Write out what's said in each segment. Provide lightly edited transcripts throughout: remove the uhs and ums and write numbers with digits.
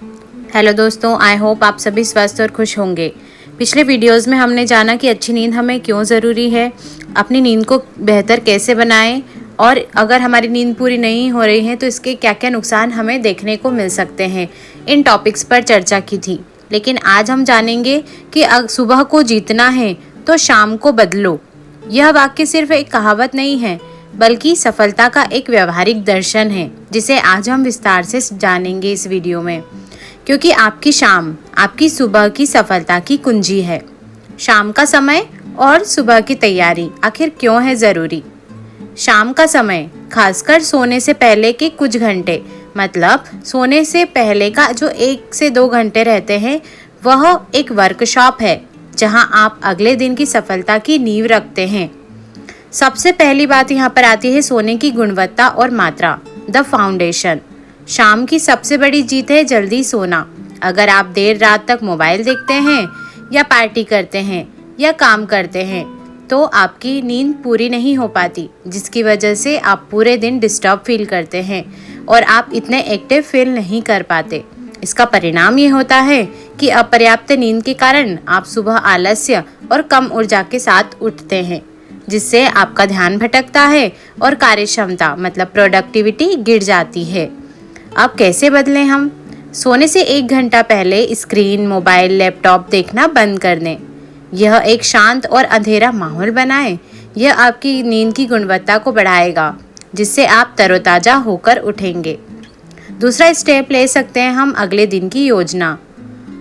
Hello दोस्तों, I hope आप सभी स्वस्थ और खुश होंगे। पिछले वीडियोस में हमने जाना कि अच्छी नींद हमें क्यों ज़रूरी है, अपनी नींद को बेहतर कैसे बनाएं और अगर हमारी नींद पूरी नहीं हो रही है तो इसके क्या क्या नुकसान हमें देखने को मिल सकते हैं। इन टॉपिक्स पर चर्चा की थी, लेकिन आज हम जानेंगे कि सुबह को जीतना है तो शाम को बदलो। यह वाक्य सिर्फ एक कहावत नहीं है, बल्कि सफलता का एक व्यवहारिक दर्शन है, जिसे आज हम विस्तार से जानेंगे इस वीडियो में। क्योंकि आपकी शाम आपकी सुबह की सफलता की कुंजी है। शाम का समय और सुबह की तैयारी आखिर क्यों है ज़रूरी? शाम का समय खासकर सोने से पहले के कुछ घंटे, मतलब सोने से पहले का जो 1 से 2 घंटे रहते हैं, वह एक वर्कशॉप है जहां आप अगले दिन की सफलता की नींव रखते हैं। सबसे पहली बात यहाँ पर आती है सोने की गुणवत्ता और मात्रा, द फाउंडेशन। शाम की सबसे बड़ी जीत है जल्दी सोना। अगर आप देर रात तक मोबाइल देखते हैं या पार्टी करते हैं या काम करते हैं तो आपकी नींद पूरी नहीं हो पाती, जिसकी वजह से आप पूरे दिन डिस्टर्ब फील करते हैं और आप इतने एक्टिव फील नहीं कर पाते। इसका परिणाम ये होता है कि अपर्याप्त नींद के कारण आप सुबह आलस्य और कम ऊर्जा के साथ उठते हैं, जिससे आपका ध्यान भटकता है और कार्यक्षमता मतलब प्रोडक्टिविटी गिर जाती है। अब कैसे बदलें हम? सोने से 1 घंटा पहले स्क्रीन, मोबाइल, लैपटॉप देखना बंद कर दें। यह एक शांत और अंधेरा माहौल बनाएं। यह आपकी नींद की गुणवत्ता को बढ़ाएगा, जिससे आप तरोताज़ा होकर उठेंगे। दूसरा स्टेप ले सकते हैं हम अगले दिन की योजना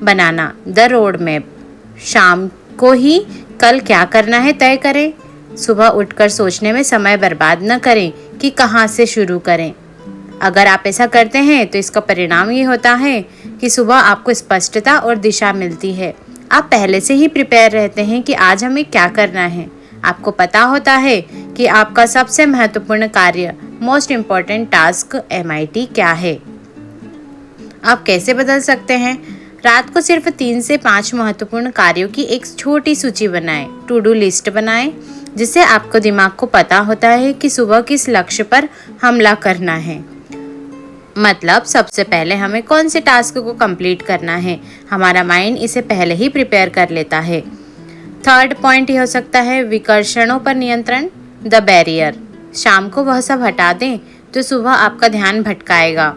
बनाना, द रोड मैप। शाम को ही कल क्या करना है तय करें। सुबह उठकर सोचने में समय बर्बाद न करें कि कहाँ से शुरू करें। अगर आप ऐसा करते हैं तो इसका परिणाम ये होता है कि सुबह आपको स्पष्टता और दिशा मिलती है। आप पहले से ही प्रिपेयर रहते हैं कि आज हमें क्या करना है। आपको पता होता है कि आपका सबसे महत्वपूर्ण कार्य, मोस्ट इम्पॉर्टेंट टास्क MIT क्या है। आप कैसे बदल सकते हैं? रात को सिर्फ 3 से 5 महत्वपूर्ण कार्यों की एक छोटी सूची बनाएं, टू डू लिस्ट बनाएं, जिससे आपको दिमाग को पता होता है कि सुबह किस लक्ष्य पर हमला करना है। मतलब सबसे पहले हमें कौन से टास्क को कंप्लीट करना है, हमारा माइंड इसे पहले ही प्रिपेयर कर लेता है। थर्ड पॉइंट ये हो सकता है विकर्षणों पर नियंत्रण, द बैरियर। शाम को वह सब हटा दें तो सुबह आपका ध्यान भटकाएगा।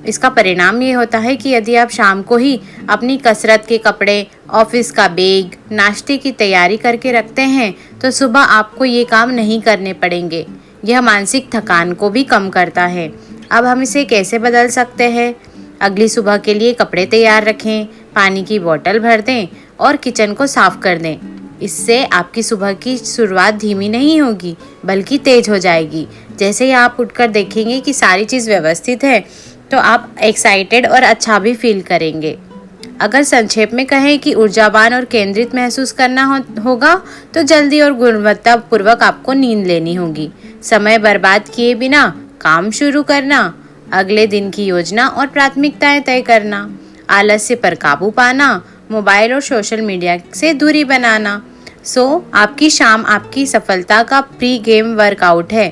इसका परिणाम ये होता है कि यदि आप शाम को ही अपनी कसरत के कपड़े, ऑफिस का बैग, नाश्ते की तैयारी करके रखते हैं तो सुबह आपको ये काम नहीं करने पड़ेंगे। यह मानसिक थकान को भी कम करता है। अब हम इसे कैसे बदल सकते हैं? अगली सुबह के लिए कपड़े तैयार रखें, पानी की बोतल भर दें और किचन को साफ कर दें। इससे आपकी सुबह की शुरुआत धीमी नहीं होगी, बल्कि तेज हो जाएगी। जैसे ही आप उठकर देखेंगे कि सारी चीज़ व्यवस्थित है तो आप एक्साइटेड और अच्छा भी फील करेंगे। अगर संक्षेप में कहें कि ऊर्जावान और केंद्रित महसूस करना होगा तो जल्दी और गुणवत्तापूर्वक आपको नींद लेनी होगी। समय बर्बाद किए बिना काम शुरू करना, अगले दिन की योजना और प्राथमिकताएं तय करना, आलस्य पर काबू पाना, मोबाइल और सोशल मीडिया से दूरी बनाना। आपकी शाम आपकी सफलता का प्री गेम वर्कआउट है।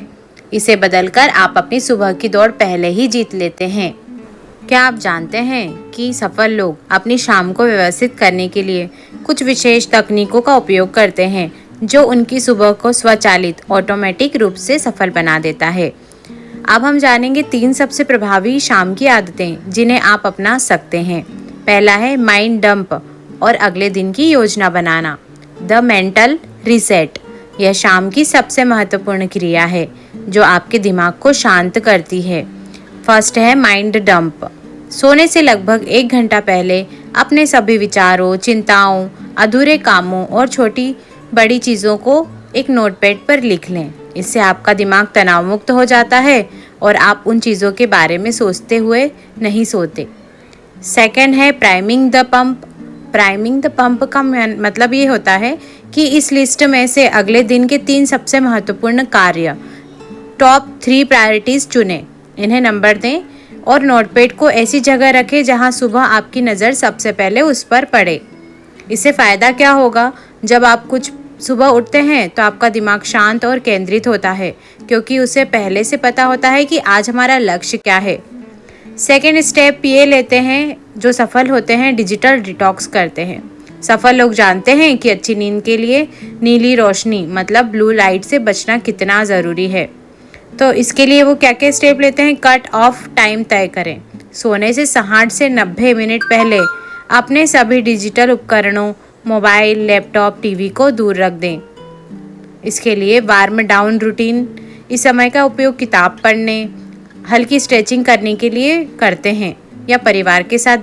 इसे बदलकर आप अपनी सुबह की दौड़ पहले ही जीत लेते हैं। क्या आप जानते हैं कि सफल लोग अपनी शाम को व्यवस्थित करने के लिए कुछ विशेष तकनीकों का उपयोग करते हैं, जो उनकी सुबह को स्वचालित ऑटोमेटिक रूप से सफल बना देता है। अब हम जानेंगे 3 सबसे प्रभावी शाम की आदतें जिन्हें आप अपना सकते हैं। पहला है माइंड डंप और अगले दिन की योजना बनाना, द मेंटल रीसेट। यह शाम की सबसे महत्वपूर्ण क्रिया है जो आपके दिमाग को शांत करती है। फर्स्ट है माइंड डंप। सोने से लगभग 1 घंटा पहले अपने सभी विचारों, चिंताओं, अधूरे कामों और छोटी बड़ी चीज़ों को एक नोटपैड पर लिख लें। इससे आपका दिमाग तनाव मुक्त हो जाता है और आप उन चीज़ों के बारे में सोचते हुए नहीं सोते। सेकंड है priming the pump. Priming the pump का मतलब ये होता है कि इस लिस्ट में से अगले दिन के 3 सबसे महत्वपूर्ण कार्य, टॉप 3 प्रायोरिटीज़ चुनें, इन्हें नंबर दें और नोटपैड को ऐसी जगह रखें जहां सुबह आपकी नज़र सबसे पहले उस पर पड़े। इससे फ़ायदा क्या होगा? जब आप कुछ सुबह उठते हैं तो आपका दिमाग शांत और केंद्रित होता है, क्योंकि उसे पहले से पता होता है कि आज हमारा लक्ष्य क्या है। सेकेंड स्टेप ये लेते हैं जो सफल होते हैं डिजिटल डिटॉक्स करते हैं। सफल लोग जानते हैं कि अच्छी नींद के लिए नीली रोशनी मतलब ब्लू लाइट से बचना कितना ज़रूरी है। तो इसके लिए वो क्या क्या स्टेप लेते हैं? कट ऑफ टाइम तय करें। सोने से 60 से 90 मिनट पहले अपने सभी डिजिटल उपकरणों मोबाइल, लैपटॉप, टीवी को दूर रख दें। इसके लिए वार्म डाउन रूटीन, इस समय का उपयोग किताब पढ़ने, हल्की स्ट्रेचिंग करने के लिए करते हैं या परिवार के साथ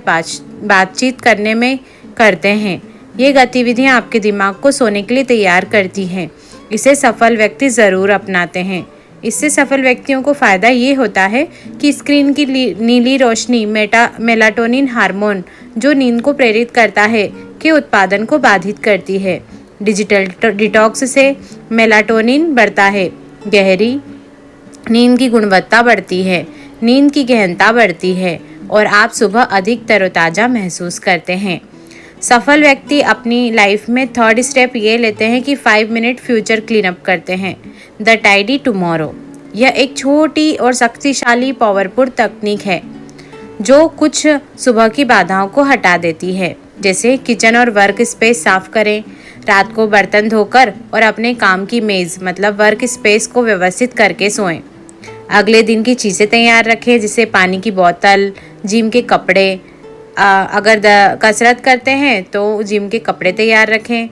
बातचीत करने में करते हैं। ये गतिविधियां आपके दिमाग को सोने के लिए तैयार करती हैं। इसे सफल व्यक्ति ज़रूर अपनाते हैं। इससे सफल व्यक्तियों को फ़ायदा ये होता है कि स्क्रीन की नीली रोशनी मेलाटोनिन हार्मोन जो नींद को प्रेरित करता है के उत्पादन को बाधित करती है। डिजिटल डिटॉक्स से मेलाटोनिन बढ़ता है, गहरी नींद की गुणवत्ता बढ़ती है, नींद की गहनता बढ़ती है और आप सुबह अधिक तरोताज़ा महसूस करते हैं। सफल व्यक्ति अपनी लाइफ में थर्ड स्टेप ये लेते हैं कि 5 मिनट फ्यूचर क्लीनअप करते हैं। द टाइडी टुमारो, यह एक छोटी और शक्तिशाली पावरफुल तकनीक है जो कुछ सुबह की बाधाओं को हटा देती है। जैसे किचन और वर्क स्पेस साफ करें, रात को बर्तन धोकर और अपने काम की मेज़ मतलब वर्क स्पेस को व्यवस्थित करके सोएं। अगले दिन की चीज़ें तैयार रखें, जैसे पानी की बोतल, जिम के कपड़े, अगर कसरत करते हैं तो जिम के कपड़े तैयार रखें।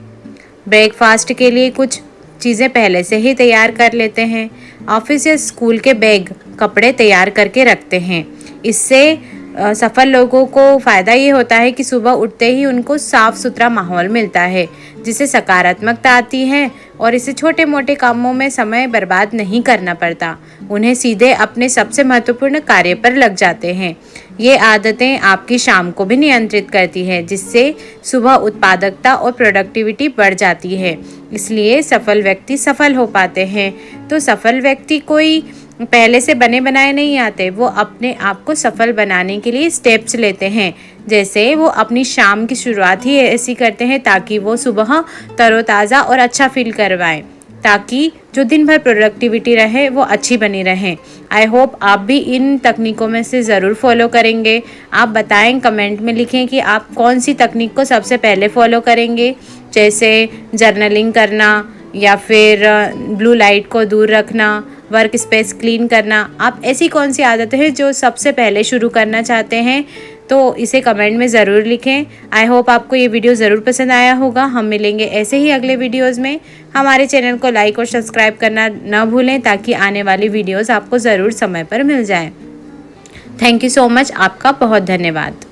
ब्रेकफास्ट के लिए कुछ चीज़ें पहले से ही तैयार कर लेते हैं। ऑफिस या स्कूल के बैग, कपड़े तैयार करके रखते हैं। इससे सफल लोगों को फ़ायदा ये होता है कि सुबह उठते ही उनको साफ़ सुथरा माहौल मिलता है जिससे सकारात्मकता आती है और इससे छोटे मोटे कामों में समय बर्बाद नहीं करना पड़ता। उन्हें सीधे अपने सबसे महत्वपूर्ण कार्य पर लग जाते हैं। ये आदतें आपकी शाम को भी नियंत्रित करती है जिससे सुबह उत्पादकता और प्रोडक्टिविटी बढ़ जाती है। इसलिए सफल व्यक्ति सफल हो पाते हैं। तो सफल व्यक्ति कोई पहले से बने बनाए नहीं आते, वो अपने आप को सफल बनाने के लिए स्टेप्स लेते हैं। जैसे वो अपनी शाम की शुरुआत ही ऐसी करते हैं ताकि वो सुबह तरोताज़ा और अच्छा फील करवाएं, ताकि जो दिन भर प्रोडक्टिविटी रहे वो अच्छी बनी रहे। आई होप आप भी इन तकनीकों में से ज़रूर फॉलो करेंगे। आप बताएं, कमेंट में लिखें कि आप कौन सी तकनीक को सबसे पहले फॉलो करेंगे, जैसे जर्नलिंग करना या फिर ब्लू लाइट को दूर रखना, वर्क स्पेस क्लीन करना। आप ऐसी कौन सी आदतें हैं जो सबसे पहले शुरू करना चाहते हैं, तो इसे कमेंट में ज़रूर लिखें। आई होप आपको ये वीडियो ज़रूर पसंद आया होगा। हम मिलेंगे ऐसे ही अगले वीडियोज़ में। हमारे चैनल को लाइक और सब्सक्राइब करना न भूलें ताकि आने वाली वीडियोज़ आपको ज़रूर समय पर मिल जाएँ। थैंक यू सो मच, आपका बहुत धन्यवाद।